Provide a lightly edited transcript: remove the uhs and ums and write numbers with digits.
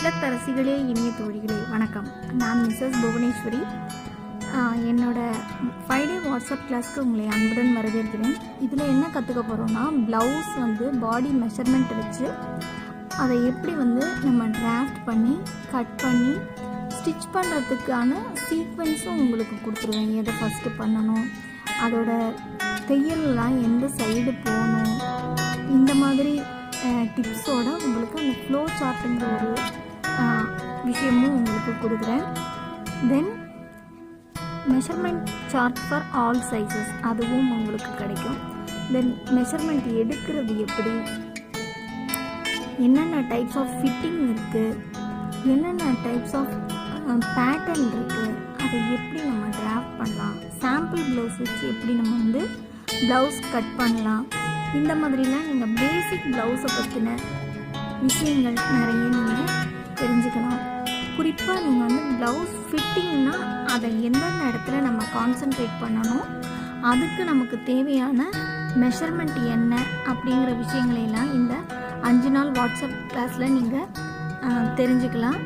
இல்லத்தரசிகளே, இனிய தோழிகளே, வணக்கம். நான் Mrs.Bhuvaneswari. என்னோட 5 டே வாட்ஸ்அப் கிளாஸ்க்கு உங்களை அன்புடன் வரவேற்கிறேன். இதில் என்ன கற்றுக்க போகிறோன்னா, ப்ளவுஸ் பாடி மெஷர்மெண்ட் வச்சு அதை எப்படி நம்ம டிராஃப்ட் பண்ணி கட் பண்ணி ஸ்டிச் பண்ணுறதுக்கான சீக்வென்ஸும் உங்களுக்கு கொடுத்துருவேன். எதை ஃபஸ்ட்டு பண்ணணும், அதோட தையல்லாம் எந்த சைடு போகணும், இந்த மாதிரி டிப்ஸோடு உங்களுக்கு அந்த ஃப்ளோ சார்ட்டுங்கிற ஒரு விஷயமும் உங்களுக்கு கொடுக்குறேன். Then measurement chart for all sizes அதுவும் உங்களுக்கு கிடைக்கும். தென் மெஷர்மெண்ட் எடுக்கிறது எப்படி, என்னென்ன டைப்ஸ் ஆஃப் ஃபிட்டிங் இருக்குது, என்னென்ன டைப்ஸ் ஆஃப் பேட்டர்ன் இருக்குது, அதை எப்படி நம்ம டிராஃப்ட் பண்ணலாம், சாம்பிள் ப்ளவுஸ் வச்சு எப்படி நம்ம ப்ளவுஸ் கட் பண்ணலாம், இந்த மாதிரிலாம் நீங்கள் பேசிக் ப்ளவுஸை பற்றின விஷயங்கள் நிறைய நீங்கள் தெரிஞ்சுக்கலாம். குறிப்பாக நீங்கள் ப்ளவுஸ் ஃபிட்டிங்னா அதை எந்தெந்த இடத்துல நம்ம கான்சன்ட்ரேட் பண்ணணும், அதுக்கு நமக்கு தேவையான மெஷர்மெண்ட் என்ன அப்படிங்கிற விஷயங்களையெல்லாம் இந்த 5 நாள் வாட்ஸ்அப் கிளாஸில் நீங்கள் தெரிஞ்சுக்கலாம்.